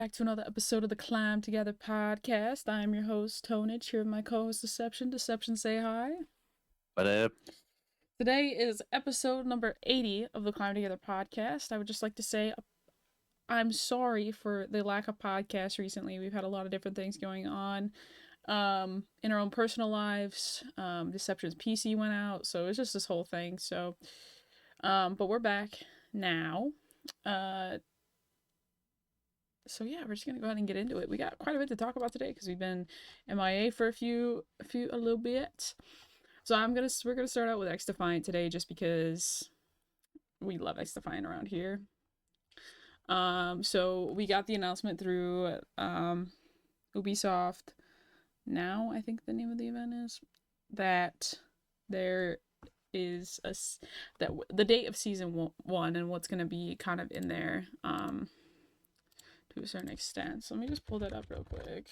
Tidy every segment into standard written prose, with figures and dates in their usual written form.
Back to another episode of the Climb Together podcast. I am your host, Tonage, here with my co-host, Deception. Deception, say hi. What up? Today is episode number 80 of the Climb Together podcast. I would just like to say I'm sorry for the lack of podcasts recently. We've had a lot of different things going on in our own personal lives. Deception's PC went out, so it's just this whole thing. So, but we're back now. So yeah, we're just gonna go ahead and get into it. We got quite a bit to talk about today because we've been MIA for a little bit. So we're gonna start out with XDefiant today, just because we love XDefiant around here. So we got the announcement through Ubisoft. Now I think the name of the event is that there is the date of season 1 and what's gonna be kind of in there. To a certain extent. So let me just pull that up real quick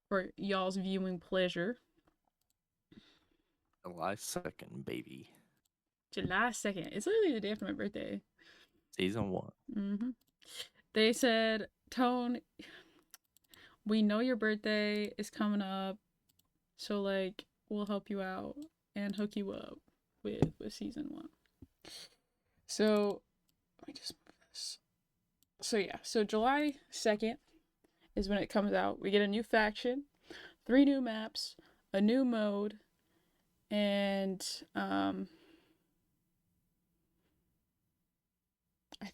for y'all's viewing pleasure. July 2nd, baby. July 2nd. It's literally the day after my birthday. Season 1. Mm-hmm. They said, Tone, we know your birthday is coming up, so like we'll help you out and hook you up with season 1. So let me just move this. So yeah, so July 2nd is when it comes out. We get a new faction, 3 new maps, a new mode, and I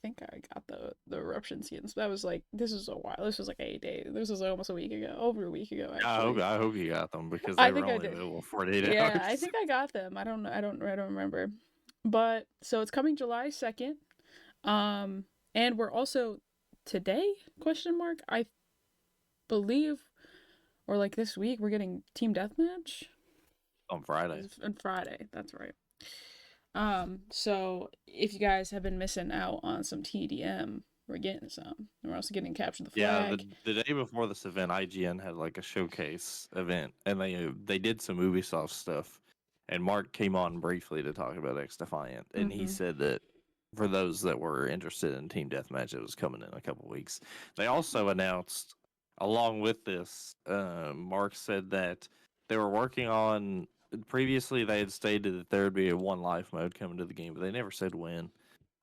think I got the eruption scenes. That was like, this was a while. This was like 8 days. This was like almost a week ago, over a week ago actually. I hope you got them because I they were think I only did. available 48 Yeah, I hours. think I got them. I don't remember. But so it's coming July 2nd. And we're also today, question mark, I believe, or like this week, we're getting team deathmatch On Friday. on Friday. That's right. So if you guys have been missing out on some TDM, we're getting some. And we're also getting Capture the Yeah, Flag. the day before this event, IGN had like a showcase event, and they did some Ubisoft stuff. And Mark came on briefly to talk about XDefiant, and he said that for those that were interested in Team Deathmatch, it was coming in a couple weeks. They also announced, along with this, Mark said that they were working on. Previously, they had stated that there would be a one life mode coming to the game, but they never said when.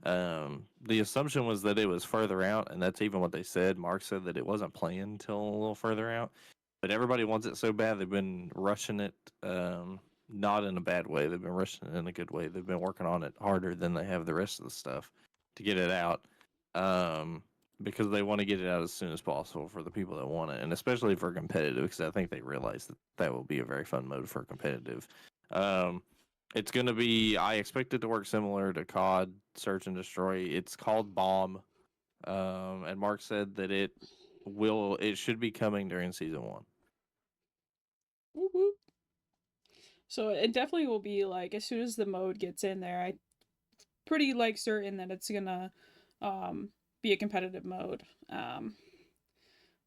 The assumption was that it was further out, and that's even what they said. Mark said that it wasn't planned until a little further out, but everybody wants it so bad they've been rushing it. Not in a bad way. They've been rushing it in a good way. They've been working on it harder than they have the rest of the stuff to get it out. Because they want to get it out as soon as possible for the people that want it, and especially for competitive, because I think they realize that that will be a very fun mode for competitive. It's going to be, I expect it to work similar to COD Search and Destroy. It's called Bomb. And Mark said that it should be coming during season 1. Whoop, whoop. So it definitely will be like, as soon as the mode gets in there, I pretty like certain that it's gonna be a competitive mode.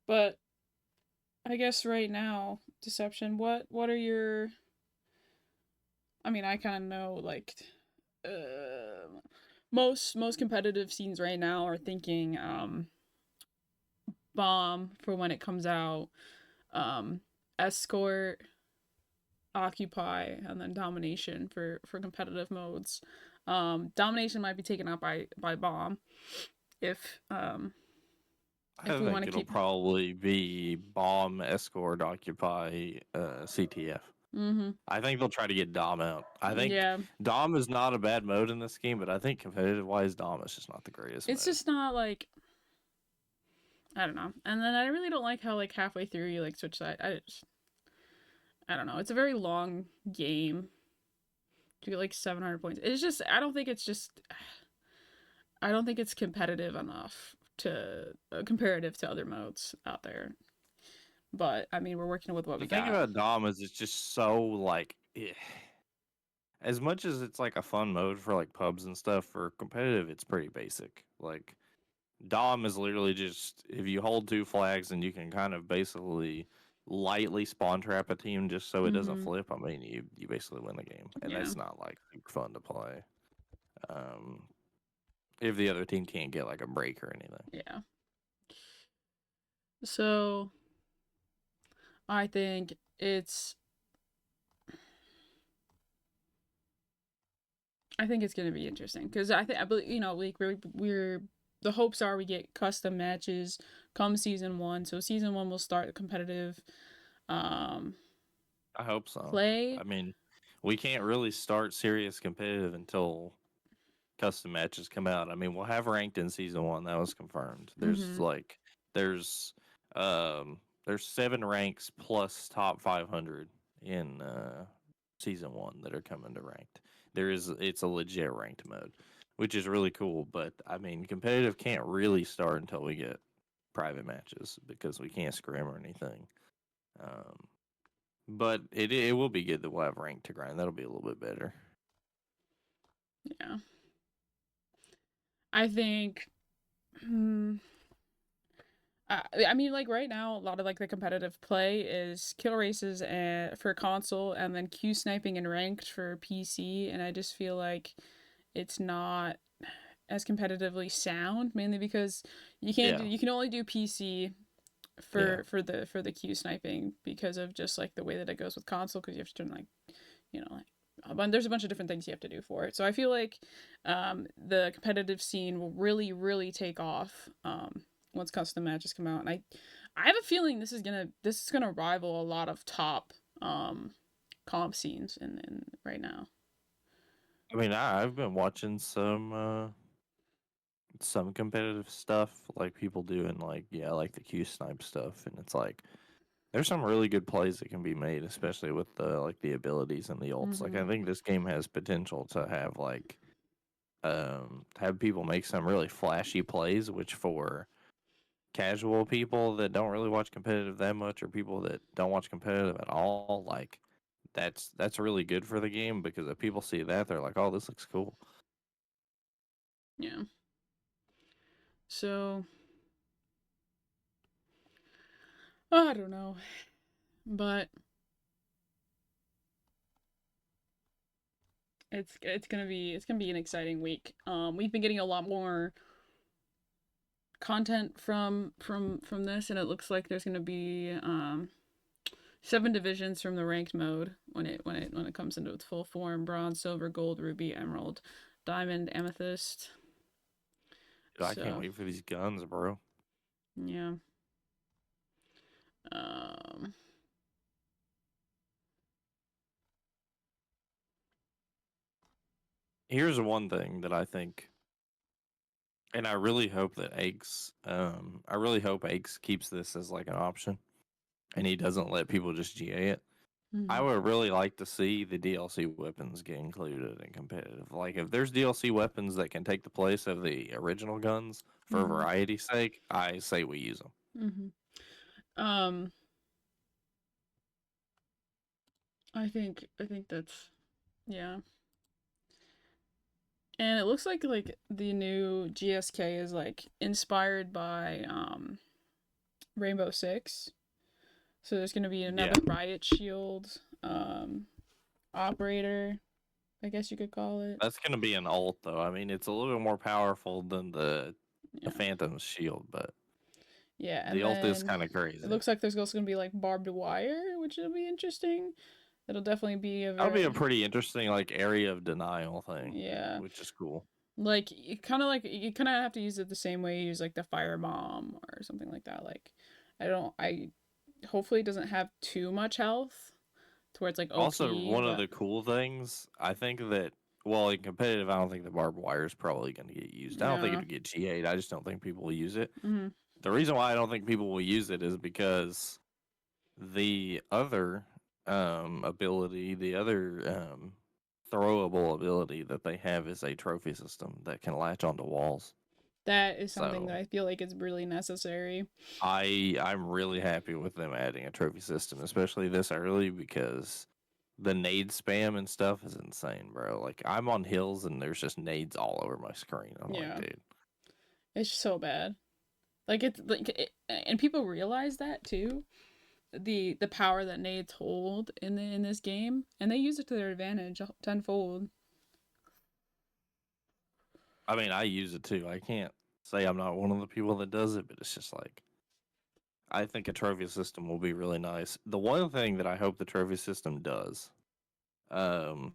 But I guess right now, Deception, what are your, I mean, I kind of know like most competitive scenes right now are thinking bomb for when it comes out, escort, occupy, and then domination for competitive modes. Domination might be taken out by bomb if I we want think to it'll keep. probably be Bomb, Escort, Occupy, CTF. I think they'll try to get Dom out. I think Yeah, Dom is not a bad mode in this game, but I think competitive wise, Dom is just not the greatest it's mode. just not like, I don't know. And then I really don't like how like halfway through you like switch side. I don't know. It's a very long game to get like 700 points. It's just, I don't think it's competitive enough to comparative to other modes out there. But I mean, we're working with what The we thing got. about Dom is it's just so like, as much as it's like a fun mode for like pubs and stuff, for competitive, it's pretty basic. Like Dom is literally just if you hold 2 flags and you can kind of basically lightly spawn trap a team just so it doesn't flip. I mean, you basically win the game, and Yeah. that's not like super fun to play. Um, if the other team can't get like a break or anything. Yeah. So I think it's gonna be interesting because I believe like we're the hopes are we get custom matches come season one. So season one will start the competitive um I hope so. play. I mean, we can't really start serious competitive until custom matches come out. I mean, we'll have ranked in season one. That was confirmed. Mm-hmm. There's there's 7 ranks plus top 500 in season one that are coming to ranked. It's a legit ranked mode, which is really cool. But I mean, competitive can't really start until we get private matches because we can't scrim or anything. Um, but it will be good that we'll have ranked to grind. That'll be a little bit better. Yeah. I think. Hmm, I mean, like right now, a lot of like the competitive play is kill races and for console, and then queue sniping and ranked for PC. And I just feel like it's not as competitively sound, mainly because Yeah, you can only do PC yeah. for the queue sniping because of just like the way that it goes with console because you have to turn like like there's a bunch of different things you have to do for it. So I feel like the competitive scene will really take off once custom matches come out, and I have a feeling this is gonna rival a lot of top comp scenes in right now. I mean, I've been watching some competitive stuff, like people doing like like the Q snipe stuff, and it's like there's some really good plays that can be made, especially with the abilities and the ults. Like Mm-hmm. I think this game has potential to have have people make some really flashy plays, which for casual people that don't really watch competitive that much, or people that don't watch competitive at all, like that's really good for the game because if people see that, they're like, oh, this looks cool. Yeah. So I don't know, but it's gonna be an exciting week. We've been getting a lot more content from this, and it looks like there's gonna be 7 divisions from the ranked mode when it comes into its full form: bronze, silver, gold, ruby, emerald, diamond, amethyst. Dude, I can't So wait for these guns, bro. yeah. Um, Here's one thing that I think, and I really hope that I really hope Eggs keeps this as like an option, and he doesn't let people just GA it. I mhm, would really like to see the DLC weapons get included in competitive. Like, if there's DLC weapons that can take the place of the original guns for mhm, variety's sake, I say we use them. mhm. Um, I think that's yeah. And it looks like the new GSK is like inspired by Rainbow Six. So there's gonna be Yeah, another riot shield operator, I guess you could call it. that's gonna be an ult though. I mean, it's a little bit more powerful than the Yeah. Phantom's shield, but Yeah, the and ult is then kind of it crazy. looks like there's also gonna be like barbed wire, which will be interesting. It'll definitely be a That'll be a very pretty interesting like area of denial thing, yeah. which is cool. Like you kind of have to use it the same way you use like the fire bomb or something like that. Like I hopefully it doesn't have too much health to where it's like Also, OP, one of but the cool things, I think that, well, in competitive, I don't think the barbed wire is probably going to get used. I don't think yeah. it'll get GA'd. I just don't think people will use it. Mhm. The reason why I don't think people will use it is because the other ability, the other throwable ability that they have is a trophy system that can latch onto walls. That is something that So I feel like is really necessary. I'm really happy with them adding a trophy system, especially this early because the nade spam and stuff is insane, bro. Like I'm on hills and there's just nades all over my screen. I'm like, Yeah. dude. It's so bad. And people realize that too. The power that nades hold in this game, and they use it to their advantage tenfold. I mean, I use it too. I can't say I'm not one of the people that does it, but it's just like I think a trophy system will be really nice. The one thing that I hope the trophy system does, um,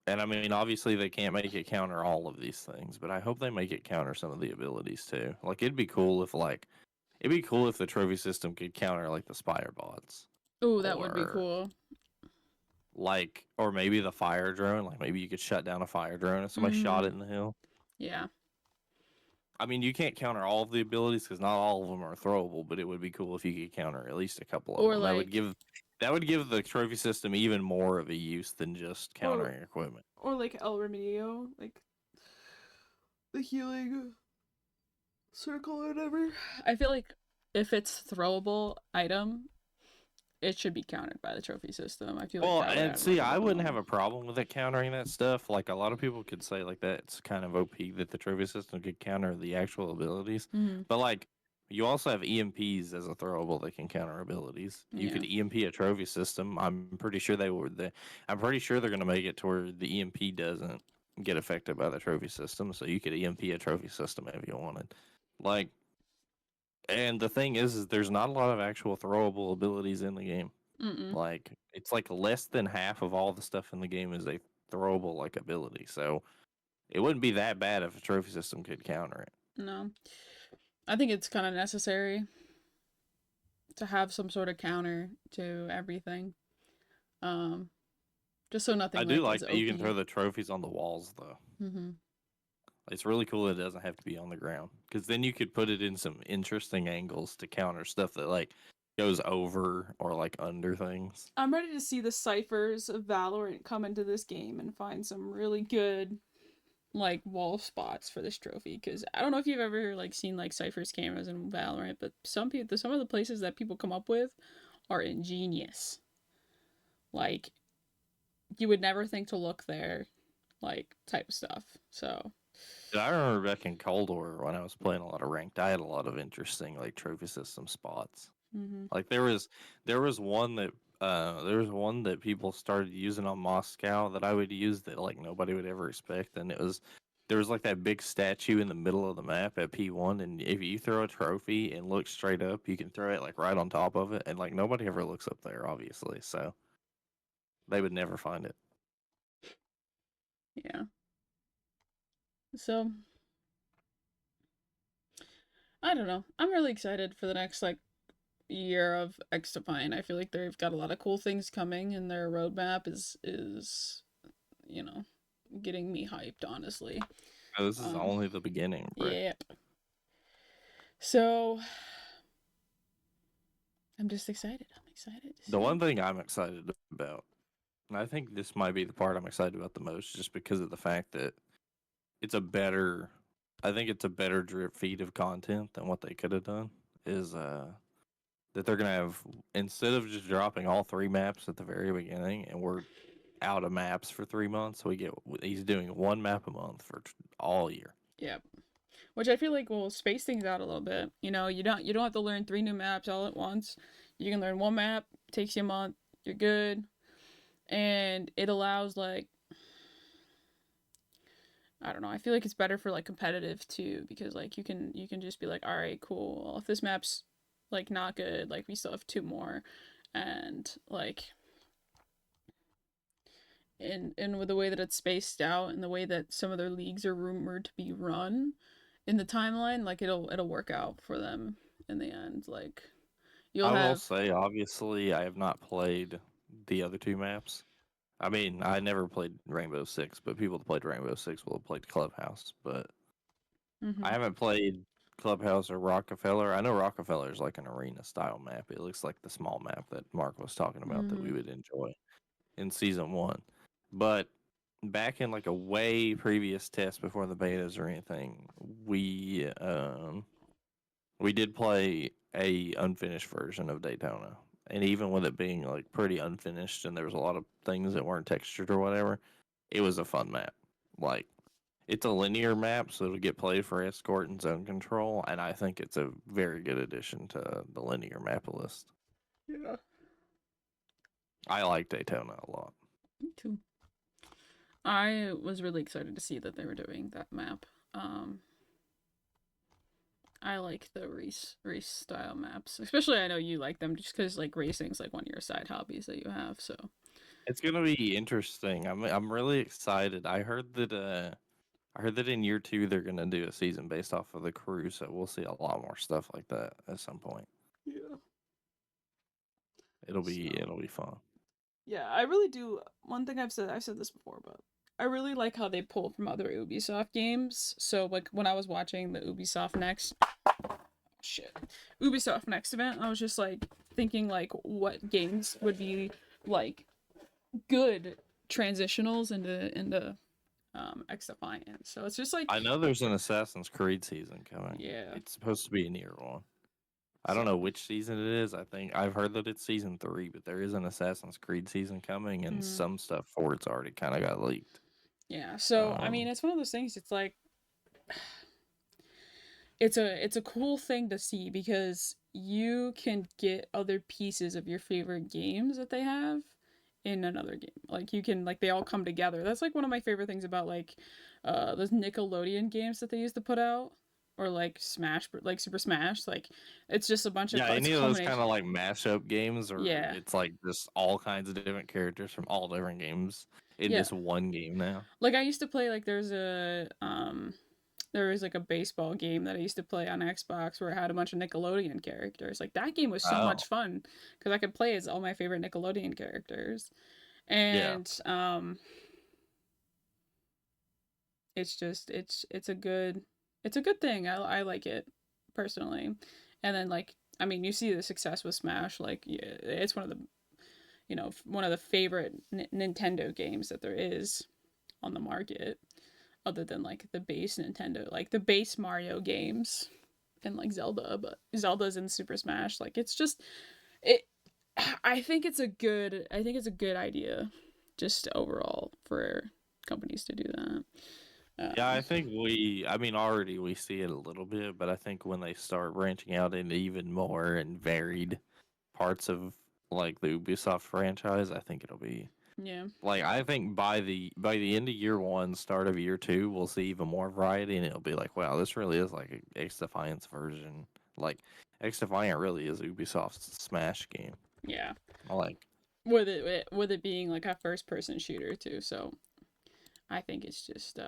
and I mean, obviously they can't make it counter all of these things, but I hope they make it counter some of the abilities too. Like it'd be cool if the trophy system could counter like the Spire bots, Ooh, that would be or cool. or maybe the fire drone. Like maybe you could shut down a fire drone if somebody shot Mm-hmm. it in the hill. Yeah. I mean, you can't counter all of the abilities because not all of them are throwable, but it would be cool if you could counter at least a couple of Or them. like, That would give the trophy system even more of a use than just or countering equipment. or like El Remedio, like the healing circle or whatever. I feel like if it's throwable item, it should be countered by the trophy system. I feel like Well, that would and add like see, a I little. wouldn't have a problem with it countering that stuff. Like a lot of people could say, like that's kind of OP that the trophy system could counter the actual abilities. Mm-hmm. But like, you also have EMPs as a throwable that can counter abilities. You Yeah. could EMP a trophy system. I'm pretty sure they would. I'm pretty sure they're going to make it to where the EMP doesn't get affected by the trophy system. So you could EMP a trophy system if you wanted. Like, and the thing is there's not a lot of actual throwable abilities in the game. Mm-mm. Like it's like less than half of all the stuff in the game is a throwable like ability. So it wouldn't be that bad if a trophy system could counter it. No. I think it's kind of necessary to have some sort of counter to everything. Um, just so I nothing do like is like that you can throw OP. the trophies on the walls though. Mm-hmm. It's really cool that it doesn't have to be on the ground because then you could put it in some interesting angles to counter stuff that like goes over or like under things. I'm ready to see the ciphers of Valorant come into this game and find some really good like wall spots for this trophy, because I don't know if you've ever like seen like ciphers cameras in Valorant, but some of the places that people come up with are ingenious. Like you would never think to look there, like type of stuff. So I remember back in Cold War when I was playing a lot of ranked, I had a lot of interesting like trophy system spots. mm-hmm. Like there was one that people started using on Moscow that I would use that like nobody would ever expect, and there was like that big statue in the middle of the map at P1, and if you throw a trophy and look straight up, you can throw it like right on top of it, and like nobody ever looks up there, obviously, so they would never find it. Yeah. So I don't know. I'm really excited for the next like year of XDefiant. I feel like they've got a lot of cool things coming, and their roadmap is you know getting me hyped. Honestly, This is um, only the beginning, bro. yeah. So I'm just excited. I'm excited to The see. one thing I'm excited about, and I think this might be the part I'm excited about the most, just because of the fact that it's a better I think it's a better drip feed of content than what they could have done is that they're gonna have, instead of just dropping all three maps at the very beginning and we're out of maps for 3 months, he's doing one map a month for all year. Yep. Which I feel like will space things out a little bit. You don't have to learn three new maps all at once. You can learn one map, takes you a month, you're good. And it allows like I don't know, I feel like it's better for like competitive too, because like you can just be like, all right, cool. Well, if this map's like not good, like we still have two more. And like and with the way that it's spaced out and the way that some of their leagues are rumored to be run in the timeline, like it'll work out for them in the end. Like you'll I will have say, obviously, I have not played the other two maps. I mean, I never played Rainbow Six, but people that played Rainbow Six will have played Clubhouse. But I mhm. haven't played Clubhouse or Rockefeller. I know Rockefeller is like an arena style map. It looks like the small map that Mark was talking about that we Mhm. would enjoy in season one. But back in like a way previous test before the betas or anything, we did play a unfinished version of Daytona. And even with it being like pretty unfinished and there was a lot of things that weren't textured or whatever, it was a fun map. Like it's a linear map, so it'll get played for escort and zone control, and I think it's a very good addition to the linear map list. Yeah. I like Daytona a lot. Me too. I was really excited to see that they were doing that map. Um I like the race style maps, especially I know you like them just because like racing's like one of your side hobbies that you have. So It's gonna be interesting. I'm really excited. I heard that in year 2 they're gonna do a season based off of the crew, so we'll see a lot more stuff like that at some point. yeah. It'll be fun. Yeah, I really do. One thing I've said this before, but I really like how they pull from other Ubisoft games. So like when I was watching the shit Ubisoft Next event, I was just like thinking like what games would be like good transitionals into XDefiant. So it's just like I know there's an Assassin's Creed season coming. yeah. It's supposed to be a near one. I So don't know which season it is. I think I've heard that it's season 3, but there is an Assassin's Creed season coming, and mm, some stuff for it's already kind of got leaked. yeah. So I mean, Um, it's one of those things. It's like it's a cool thing to see because you can get other pieces of your favorite games that they have in another game. Like you can like they all come together. That's like one of my favorite things about like those Nickelodeon games that they used to put out or like Smash like Super Smash like it's just a bunch of yeah, it's a any of those kind culmination. of like mashup games, or Yeah. it's like just all kinds of different characters from all different games in Yeah. just one game now. Like I used to play like there was like a baseball game that I used to play on Xbox where it had a bunch of Nickelodeon characters. Like that game was so much Oh, fun because I could play as all my favorite Nickelodeon characters, yeah. and it's just it's a good thing. I like it personally, and then like I mean you see the success with Smash. Like yeah, it's one of the one of the favorite Nintendo games that there is on the market other than like the base Nintendo, like the base Mario games and like Zelda, but Zelda's in Super Smash. Like it's just it I think it's a good idea just overall for companies to do that. Yeah, I think I mean, already we see it a little bit, but I think when they start branching out into even more and varied parts of like the Ubisoft franchise, I think it'll be Yeah. like I think by the end of year 1, start of year 2, we'll see even more variety, and it'll be like, wow, this really is like a X Defiance version. Like X Defiant really is Ubisoft's Smash game. Yeah. Like With it being like a first person shooter too. So I think it's just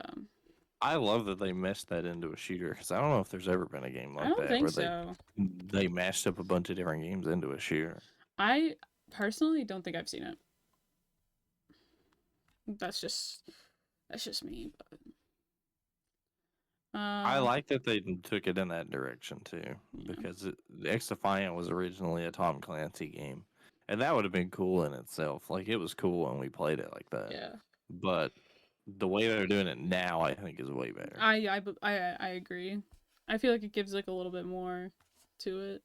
I love that they meshed that into a shooter because I don't know if there's ever been a game I like don't that think where so. they mashed up a bunch of different games into a shooter. I personally don't think I've seen it. That's just that's just me, but I like that they took it in that direction too, yeah. because X Defiant was originally a Tom Clancy game, and that would have been cool in itself. Like it was cool when we played it like that, Yeah. but the way they're doing it now, I think, is way better. I agree. I feel like it gives like a little bit more to it.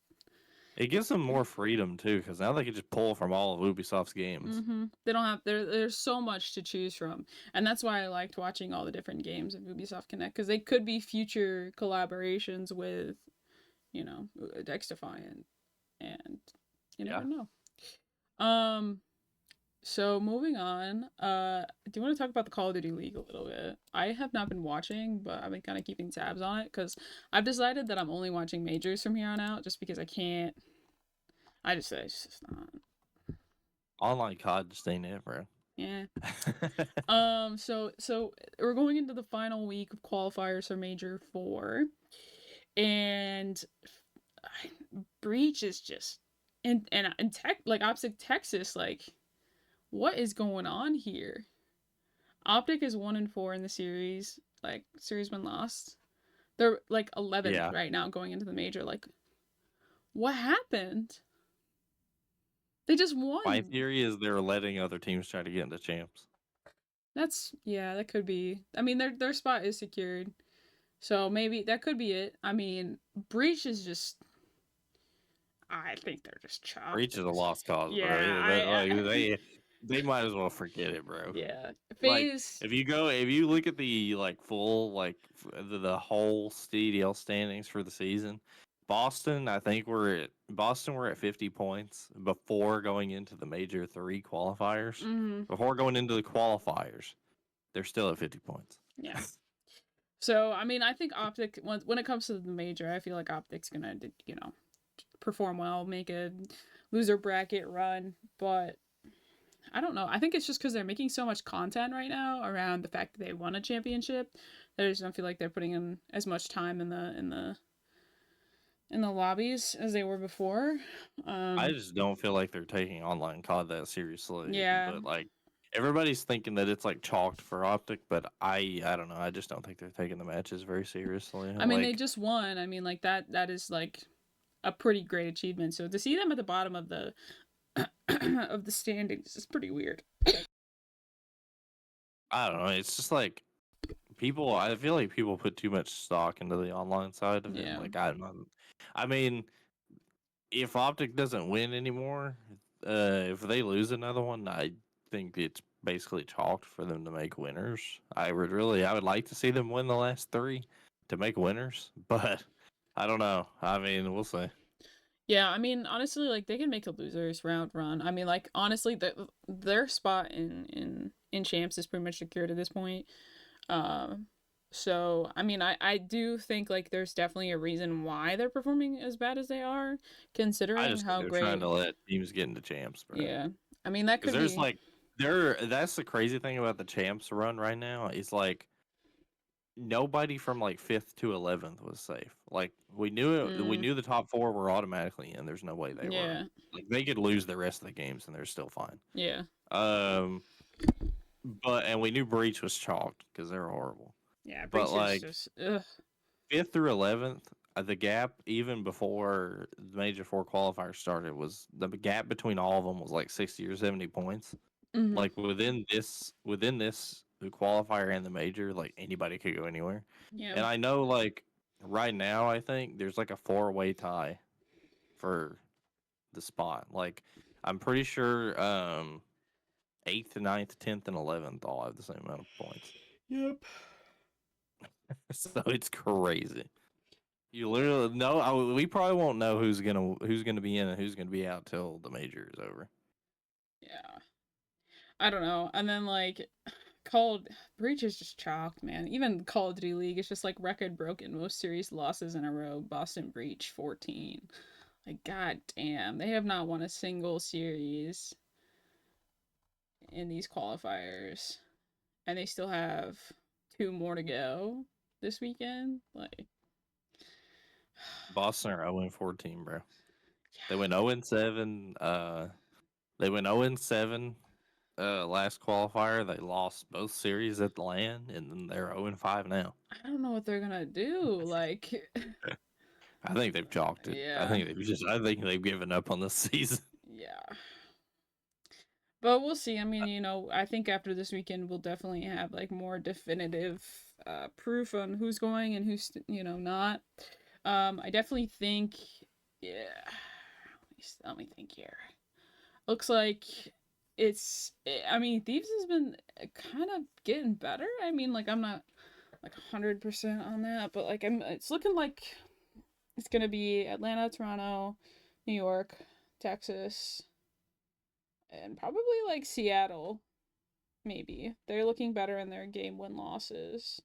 It gives them more freedom too, because now they can just pull from all of Ubisoft's games. They don't have there's so much to choose from, and that's why I liked watching all the different games of Ubisoft Connect because they could be future collaborations with, XDefiant, and you Yeah, never know. Um, so moving on, do you want to talk about the Call of Duty League a little bit? I have not been watching, but I've been kind of keeping tabs on it because I've decided that I'm only watching majors from here on out, just because I can't. It's just not. online COD just ain't it, bro. Yeah. So we're going into the final week of qualifiers for Major 4, and Breach is just and tech like Optic Texas like what is going on here? Optic is 1-4 in the series, like series 1 lost. They're like 11th Yeah, right now going into the Major. Like what happened? They just my won. theory is they're letting other teams try to get into champs. That's yeah, that could be. I mean, their spot is secured. So maybe that could be it. I mean, Breach is just. I think they're just Breach is a chopsticks. lost cause, bro. Yeah, Like they might as well forget it, bro. yeah. Like Phase. if you look at the like full like the whole CDL standings for the season, Boston were at 50 points before going into the Major 3 qualifiers. Mm, Before going into the qualifiers, they're still at 50 points. yeah. So I mean, I think Optic when it comes to the major, I feel like Optic's gonna perform well, make a loser bracket run, but I don't know. I think it's just because they're making so much content right now around the fact that they won a championship. I just don't feel like they're putting in as much time in the lobbies as they were before. I just don't feel like they're taking online COD that seriously. Yeah. But like everybody's thinking that it's like chalked for Optic, but I don't know. I just don't think they're taking the matches very seriously. I mean, they Like just won. I mean, like that is like a pretty great achievement. So to see them at the bottom of the of the standings is pretty weird. I don't know. It's just like people. I feel like people put too much stock into the online side of it. Yeah. Like I don't know. I mean, if Optic doesn't win anymore, if they lose another one, I think it's basically chalked for them to make winners. I would like to see them win the last three to make winners, but I don't know. I mean, we'll see. Yeah, I mean, honestly, like they can make a losers round run. I mean, like honestly, their spot in champs is pretty much secured at this point. Um, so I mean, I do think like there's definitely a reason why they're performing as bad as they are, I considering just think how they're trying great. to let teams get into champs, bro. Yeah, I mean that Because could there's be. like that's the crazy thing about the champs run right now is like nobody from like 5th to 11th was safe. Like we Mm, knew the top 4 were automatically in. There's no way they yeah, weren't. Like they could lose the rest of the games and they're still fine. yeah, Um but and we knew Breach was chalked because they're horrible. yeah. But Breach is like just ugh. 5th through 11th, the gap even before the Major 4 qualifier started was the gap between all of them was like 60 or 70 points. Mm-hmm. Like within this the qualifier and the major, like anybody could go anywhere. Yeah, And I know like right now I think there's like a four-way tie for the spot. Like I'm pretty sure 8th, 9th, 10th, and 11th all have the same amount of points. yep. So it's crazy. You literally know we probably won't know who's gonna be in and who's gonna be out till the major is over. Yeah, I don't know. And then like Called Breach is just chalked, man. Even Call of Duty League is just like record broken. Most series losses in a row. Boston Breach 14. Like god damn, they have not won a single series in these qualifiers, and they still have two more to go this weekend. Like, Boston are 0-14, bro. They yeah, went 0-7. They went 0-7 last qualifier. They lost both series at the LAN, and then they're 0-5 now. I don't know what they're gonna do. Like, I think they've chalked it. yeah, I think they've given up on this season. yeah. But we'll see. I mean, I think after this weekend we'll definitely have like more definitive proof on who's going and who's not. I definitely think yeah. Let me think here. Looks like I mean, Thieves has been kind of getting better. I mean, like I'm not like 100% on that, but like it's looking like it's going to be Atlanta, Toronto, New York, Texas, and probably like Seattle. Maybe they're looking better in their game win losses.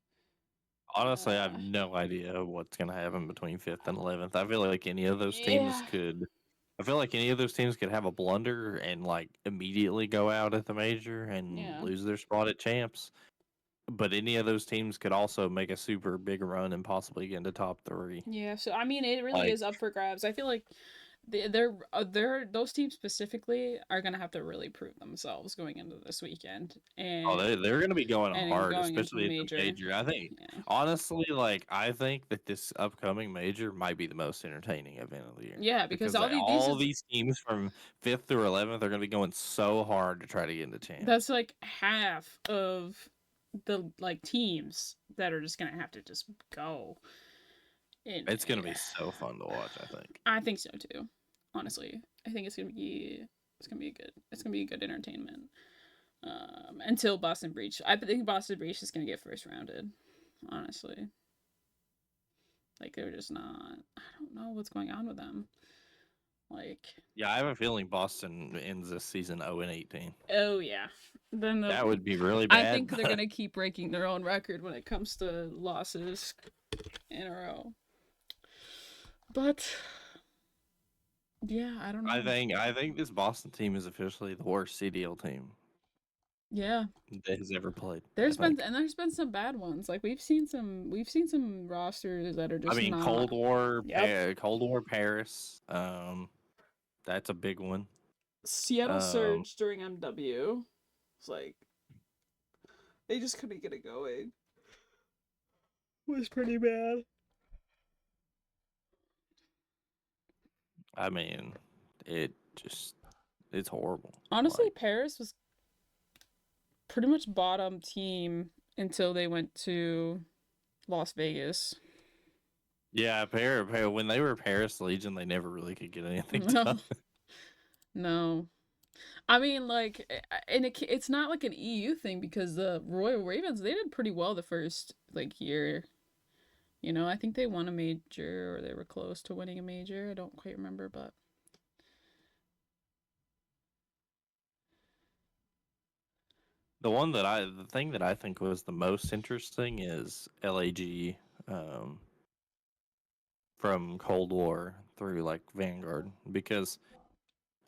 Honestly, I have Uh, no idea what's going to happen between 5th and 11th. I feel like any of those teams yeah, could. I feel like any of those teams could have a blunder and like immediately go out at the major and yeah, lose their spot at champs. But any of those teams could also make a super big run and possibly get into top 3. yeah. So I mean, it really Like, is up for grabs. I feel like they're those teams specifically are gonna have to really prove themselves going into this weekend oh, they're going to be going and hard, going into the especially at the major. major. I think, Yeah, honestly, like I think that this upcoming major might be the most entertaining event of the year yeah, because because all these all is these teams from 5th through 11th are going to be going so hard to try to get into champs. that's like half of the like teams that are just gonna have to just go. And It's going to be so fun to watch. I think. I think so too. Honestly, I think it's gonna be a good entertainment. Until Boston Breach, I think Boston Breach is gonna get first rounded. Honestly, like they're just not. I don't know what's going on with them. Like, Yeah, I have a feeling Boston ends this season 0-18. oh yeah. Then That would be really I bad. think they're gonna keep breaking their own record when it comes to losses in a row. But yeah, I don't know. I think this Boston team is officially the worst CDL team Yeah, that has ever played. I think. there's been some bad ones. Like we've seen some rosters that are I just mean, not. Yep. Cold War Paris. That's a big one. Seattle Um, Surge during MW. It's like they just couldn't get it going. Was pretty bad. I mean, it just it's horrible. Honestly, Like, Paris was pretty much bottom team until they went to Las Vegas. yeah, when they were Paris Legion, they never really could get anything No, done. no. I mean, like, and it's not like an EU thing because the Royal Ravens they did pretty well the first like year. You know, I think they won a major or they were close to winning a major. I don't quite remember, but The thing that I think was the most interesting is LAG, um, from Cold War through like Vanguard, because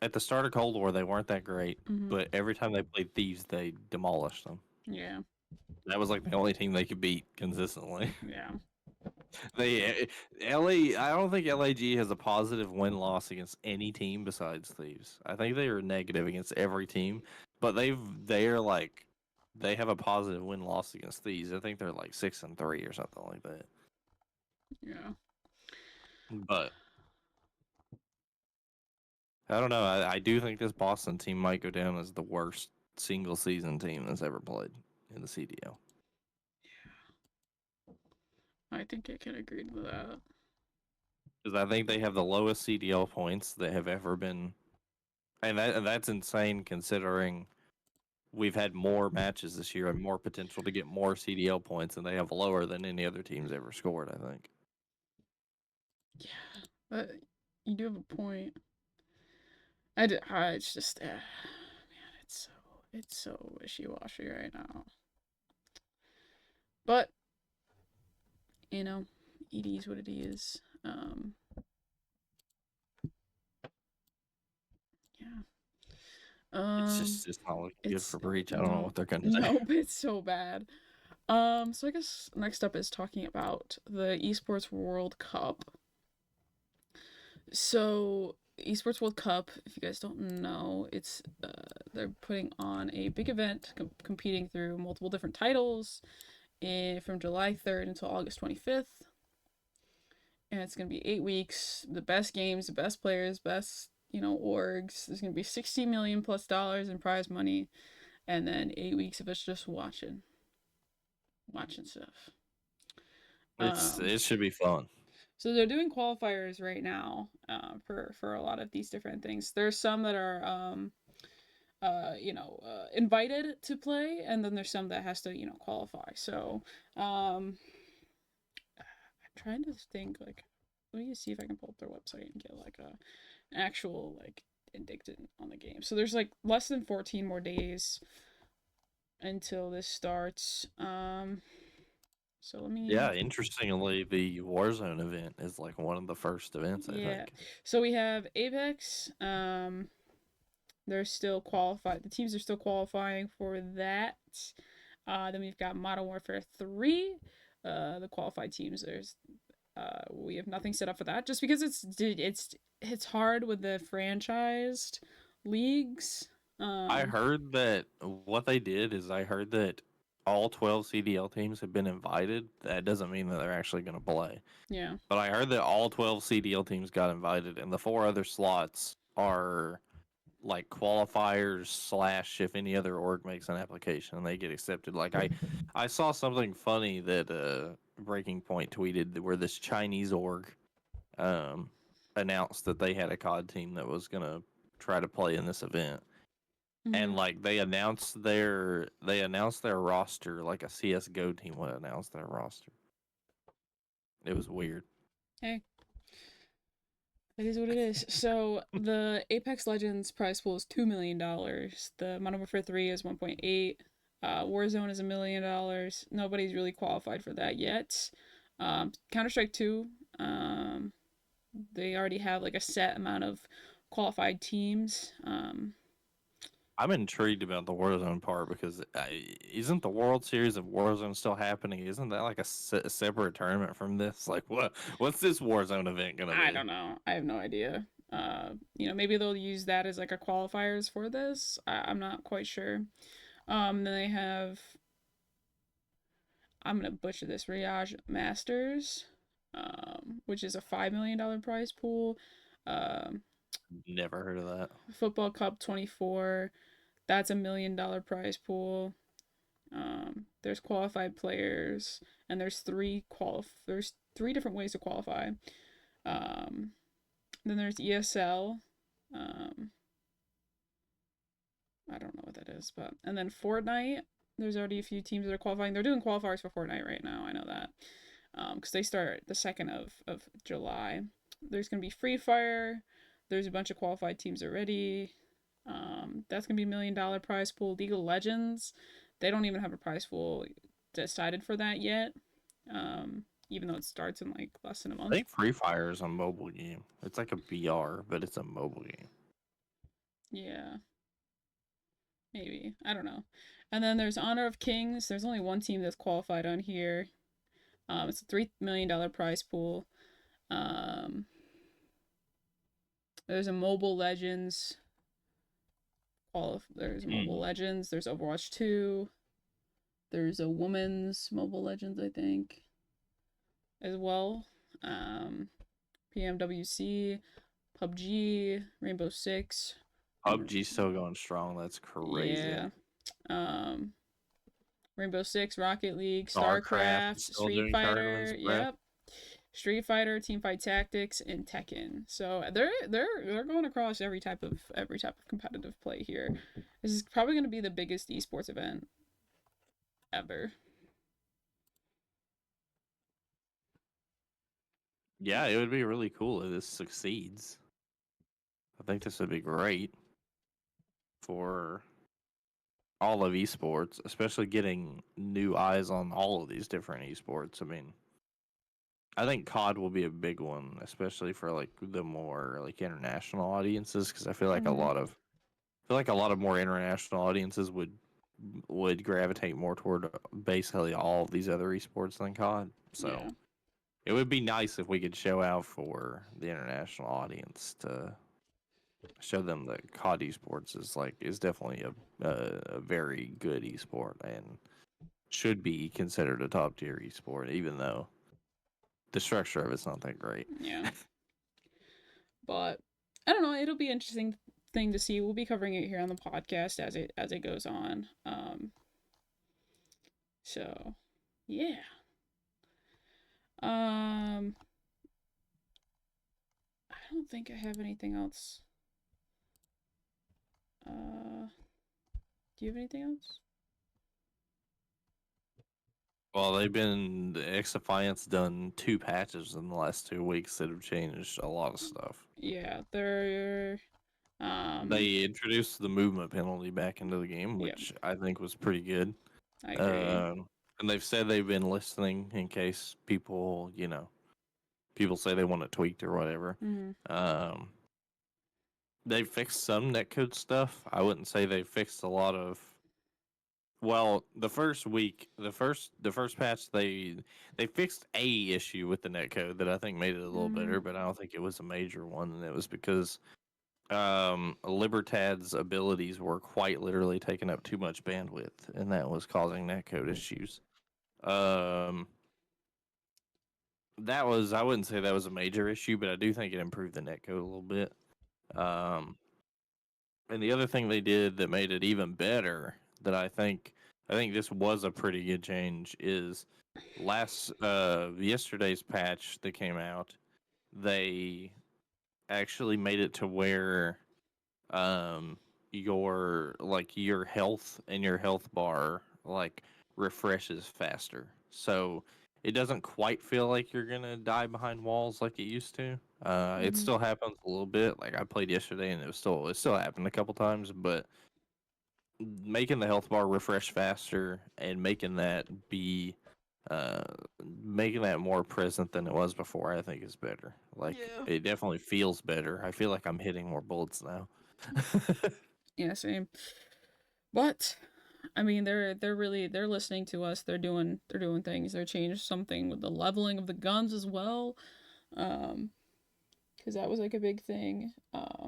at the start of Cold War they weren't that great, mm-hmm. but every time they played Thieves they demolished them. Yeah, That was like the only team they could beat consistently. yeah, They LA I don't think LAG has a positive win loss against any team besides Thieves. I think they are negative against every team, but they're like they have a positive win loss against Thieves. I think they're like 6-3 or something like that. yeah. But I don't know. I do think this Boston team might go down as the worst single season team that's ever played in the CDL. I think I can agree with that. Because I think they have the lowest CDL points that have ever been, and that's insane considering we've had more matches this year and more potential to get more CDL points, and they have lower than any other teams ever scored. I think. Yeah, but you do have a point. It's just, man, it's so wishy washy right now. But you know, it is what it is. Yeah. It's not looking good It's for Breach. I don't know no, what they're gonna say. nope. It's so bad. So I guess next up is talking about the Esports World Cup. So Esports World Cup, if you guys don't know, it's they're putting on a big event, competing through multiple different titles, from July 3rd until August 25th, and it's gonna be 8 weeks. The best games, the best players, best orgs. There's gonna be $60 million+ in prize money, and then 8 weeks of us just watching stuff. It should be fun. So they're doing qualifiers right now, for a lot of these different things. There's some that are invited to play, and then there's some that has to qualify. So I'm trying to think, like, let me see if I can pull up their website and get like an actual like indicted on the game. So there's like less than 14 more days until this starts. So let me. Yeah, interestingly, the Warzone event is like one of the first events. I Yeah. think. So we have Apex. They're still qualified. The teams are still qualifying for that. Then we've got Modern Warfare 3. The qualified teams. We have nothing set up for that, just because it's hard with the franchised leagues. I heard that what they did is I heard that all 12 CDL teams have been invited. That doesn't mean that they're actually going to play. Yeah. But I heard that all 12 CDL teams got invited, and the 4 other slots are like qualifiers / if any other org makes an application and they get accepted. Like I saw something funny that Breaking Point tweeted where this Chinese org announced that they had a COD team that was going to try to play in this event. And like they announced their roster like a CS:GO team would announce their roster. It was weird. Hey, It is what it is. So the Apex Legends prize pool is $2 million. The Modern Warfare 3 is 1.8. Warzone is $1 million. Nobody's really qualified for that yet. Counter Strike 2, they already have like a set amount of qualified teams. I'm intrigued about the Warzone part because isn't the World Series of Warzone still happening? Isn't that like a separate tournament from this? Like, what's this Warzone event gonna I be? don't know. I have no idea. Maybe they'll use that as like a qualifiers for this. I'm not quite sure. Then they have, I'm gonna butcher this, Riage Masters, which is a $5 million prize pool. Um, Never heard of that. Football Cup 24, that's $1 million prize pool. There's qualified players, and there's three different ways to qualify. Um, then there's ESL. Um, I don't know what that is, but and then Fortnite. There's already a few teams that are qualifying. They're doing qualifiers for Fortnite right now. I know that because they start the 2nd of July. There's gonna be Free Fire. There's a bunch of qualified teams already. That's gonna be $1 million prize pool. League of Legends, they don't even have a prize pool decided for that yet. Even though it starts in like less than a I month. think Free Fire is a mobile game. It's like a VR, but it's a mobile game. Yeah, maybe. I don't know. And then there's Honor of Kings. There's only one team that's qualified on here. It's a $3 million prize pool. Um, there's a Mobile Legends. There's Mobile Mm. Legends. There's Overwatch 2. There's a women's Mobile Legends, I think, as well. PMWC, PUBG, Rainbow Six. PUBG's still going strong. That's crazy. Yeah. Um, Rainbow Six, Rocket League, StarCraft is StarCraft, still Street doing tournaments, Fighter. bro. Yep. Street Fighter, Teamfight Tactics, and Tekken. So they're going across every type of competitive play here. This is probably going to be the biggest esports event ever. Yeah, it would be really cool if this succeeds. I think this would be great for all of esports, especially getting new eyes on all of these different esports. I mean, I think COD will be a big one, especially for like the more like international audiences, because I feel like Mm-hmm. a lot of more international audiences would gravitate more toward basically all of these other esports than COD. So Yeah. it would be nice if we could show out for the international audience to show them that COD esports is definitely a very good esport and should be considered a top tier esport, even though the structure of it's not that great. Yeah. But I don't know. It'll be interesting thing to see. We'll be covering it here on the podcast as it goes on. So yeah. Um, I don't think I have anything else. Do you have anything else? Well, the XDefiant's done 2 patches in the last 2 weeks that have changed a lot of stuff. Yeah, they're They introduced the movement penalty back into the game, yeah, which I think was pretty good. I agree. Um, and they've said they've been listening in case people say they want it tweaked or whatever. Mm-hmm. Um, they fixed some netcode stuff. I wouldn't say they fixed a lot of. Well, the first week, the first patch, they fixed a issue with the netcode that I think made it a little Mm-hmm. better, but I don't think it was a major one, and it was because Libertad's abilities were quite literally taking up too much bandwidth, and that was causing netcode issues. Um, I wouldn't say that was a major issue, but I do think it improved the netcode a little bit. Um, and the other thing they did that made it even better, that I think this was a pretty good change, is yesterday's patch that came out, they actually made it to where um your health and your health bar like refreshes faster. So it doesn't quite feel like you're gonna die behind walls like it used to. It Mm-hmm. still happens a little bit. Like I played yesterday, and it still happened a couple times. But making the health bar refresh faster and uh, making that more present than it was before, I think is better. Like Yeah. it definitely feels better. I feel like I'm hitting more bullets now. Yeah, same. But I mean, they're listening to us. They're doing things. They're changed something with the leveling of the guns as well. Um, because that was like a big thing.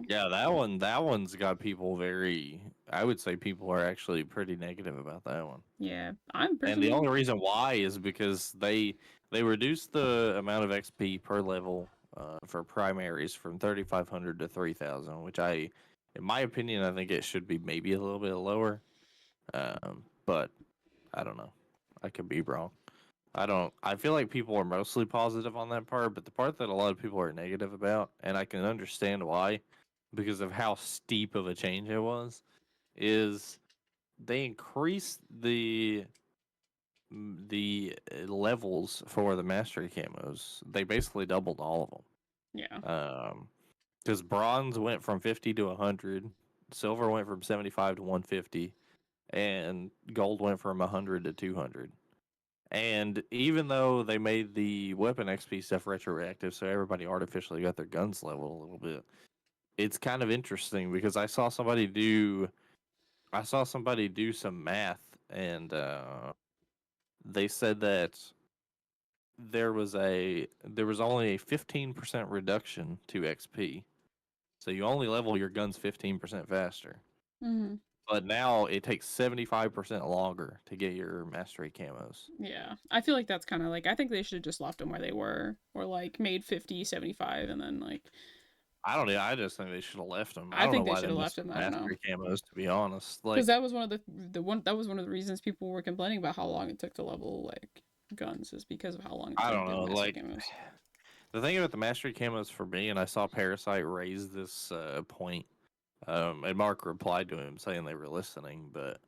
Yeah, that one's got people very. I would say people are actually pretty negative about that one. Yeah, I'm And the personally. only reason why is because they reduced the amount of XP per level for primaries from 3,500 to 3,000, which in my opinion, I think it should be maybe a little bit lower. But I don't know. I could be wrong. I don't. I feel like people are mostly positive on that part, but the part that a lot of people are negative about, and I can understand why, because of how steep of a change it was, is they increased the levels for the mastery camos. They basically doubled all of Yeah. them. Because bronze went from 50 to 100, silver went from 75 to 150, and gold went from 100 to 200. And even though they made the weapon XP stuff retroactive, so everybody artificially got their guns leveled a little bit, it's kind of interesting because I saw somebody do some math, and they said that there was only a 15% reduction to XP. So you only level your guns 15% faster. Mm-hmm. But now it takes 75% longer to get your mastery camos. Yeah, I feel like that's kind of like I think they should have just left them where they were, or like made 50, 75, and then like I don't know. I just think they should have left them. I I don't know think they why should they have left missed them. the I don't know. mastery camos, to be honest. Because Like, that was one of the one that was one of the reasons people were complaining about how long it took to level like guns is because of how long it I took to don't get know. master Like, camos. the thing about the mastery camos for me, and I saw Parasite raise this point, and Mark replied to him saying they were listening, but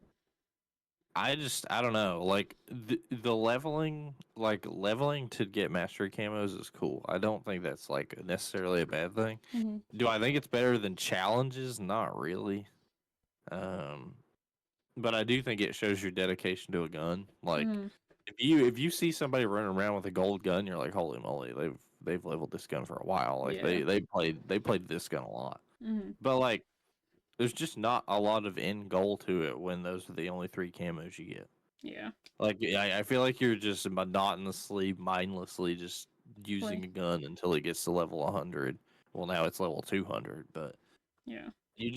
I don't know. Like the leveling to get mastery camos is cool. I don't think that's like necessarily a bad thing. Mm-hmm. Do I think it's better than challenges? Not really. Um, but I do think it shows your dedication to a gun. Like Mm-hmm. if you see somebody running around with a gold gun, you're like, holy moly, they've leveled this gun for a while. Like Yeah. they played this gun a lot. Mm-hmm. But like there's just not a lot of end goal to it when those are the only three camos you get. Yeah. Like I feel like you're just monotonously, mindlessly just using Play. a gun until it gets to level 100. Well, now it's level 200, but Yeah. you're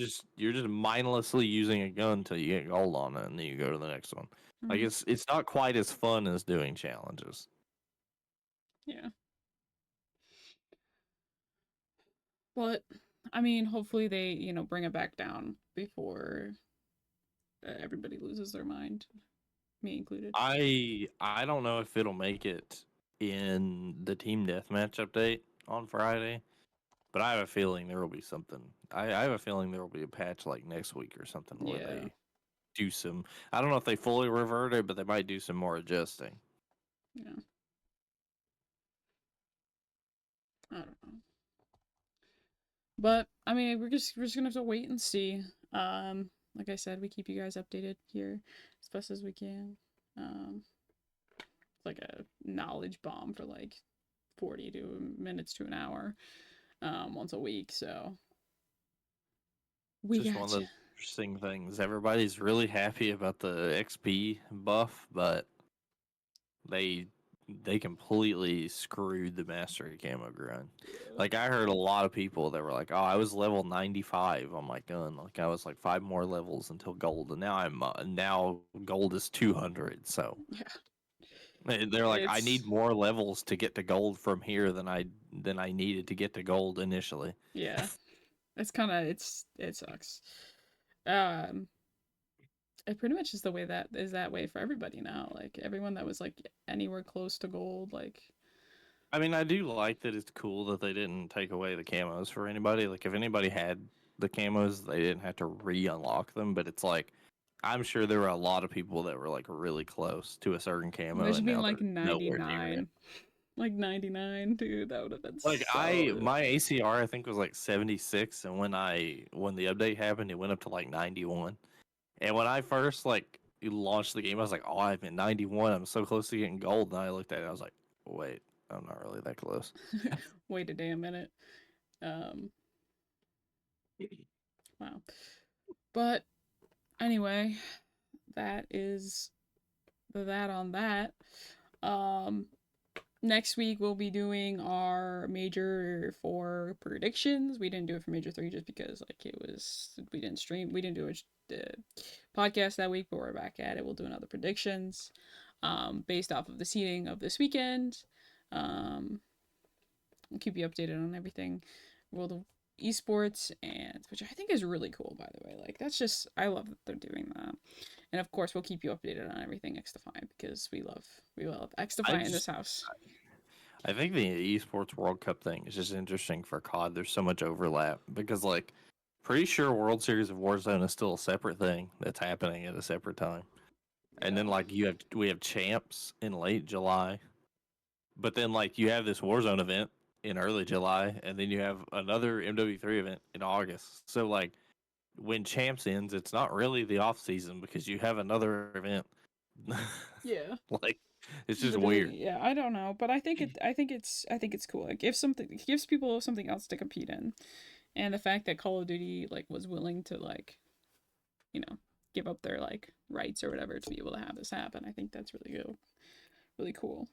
just mindlessly using a gun until you get gold on it, and then you go to the next one. Like Mm-hmm. it's not quite as fun as doing challenges. Yeah. But I mean, hopefully they bring it back down before everybody loses their mind, me included. I don't know if it'll make it in the team deathmatch update on Friday, but I have a feeling there will be something. I have a feeling there will be a patch like next week or something where Yeah. they do some. I don't know if they fully revert it, but they might do some more adjusting. Yeah. I don't know. But I mean, we're just gonna have to wait and see. Like I said, we keep you guys updated here as best as we can. It's like a knowledge bomb for like 40 to minutes to an hour, once a week. So we Just one of got you. those interesting things. Everybody's really happy about the XP buff, but they they completely screwed the mastery camo grind. Yeah. Like I heard a lot of people that were like, "Oh, I was level 95 on my gun. Like I was like 5 more levels until gold, and now gold is 200." So Yeah. they're like, "I need It's more levels to get to gold from here than I needed to get to gold initially." yeah. It's kind of it sucks. Um, it pretty much is the way that is that way for everybody now. Like everyone that was like anywhere close to gold, like I mean, I do like that it's cool that they didn't take away the camos for anybody. Like, if anybody had the camos, they didn't have to re-unlock them. But it's like, I'm sure there were a lot of people that were like really close to a certain camo, imagine and being now like they're nowhere near it. 99. Like 99, dude. That would have been Like solid. my ACR I think was like 76, and when the update happened, it went up to like 91. And when I first like launched the game, I was like, "Oh, I'm at 91. I'm so close to getting gold." And I looked at it, I was like, "Wait, I'm not really that close." Wait a damn minute. Um, wow. But anyway, that is that on that. Um, Next week we'll be doing our major 4 predictions. We didn't do it for major 3 just because like we didn't stream, we didn't do a podcast that week, but we're back at it. We'll do another predictions based off of the seeding of this weekend. Um, we'll keep you updated on everything World of Esports, and which I think is really cool, by the way. Like that's just I love that they're doing that. And of course, we'll keep you updated on everything XDefiant because we love I XDefiant in this just house. I think the Esports World Cup thing is just interesting for COD. There's so much overlap because like pretty sure World Series of Warzone is still a separate thing that's happening at a separate time. And Yeah. then like we have champs in late July, but then like you have this Warzone event in early July, and then you have another MW3 event in August. So like when champs ends, it's not really the off season because you have another event. Yeah. Like it's just weird. Literally, yeah. I don't know, but I think it's cool. Like, if something it gives people something else to compete in, and the fact that Call of Duty like was willing to like, you know, give up their like rights or whatever to be able to have this happen, I think that's really good, really cool.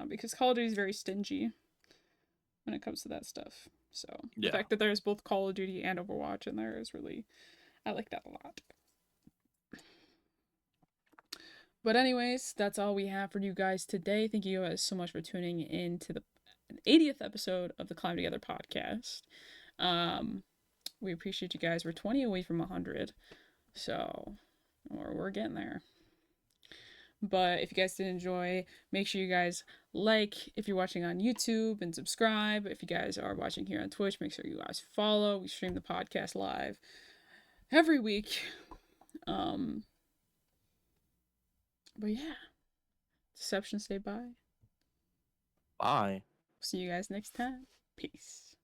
Because Call of Duty is very stingy when it comes to that stuff. So the Yeah. fact that there's both Call of Duty and Overwatch in there is really, I like that a lot. But anyways, that's all we have for you guys today. Thank you guys so much for tuning in to the 80th episode of the Climb Together podcast. Um, we appreciate you guys. We're 20 away from 100, so we're getting there. But if you guys did enjoy, make sure you guys like if you're watching on YouTube and subscribe. If you guys are watching here on Twitch, make sure you guys follow. We stream the podcast live every week. Um, but yeah, Deception, say bye. Bye. See you guys next time. Peace.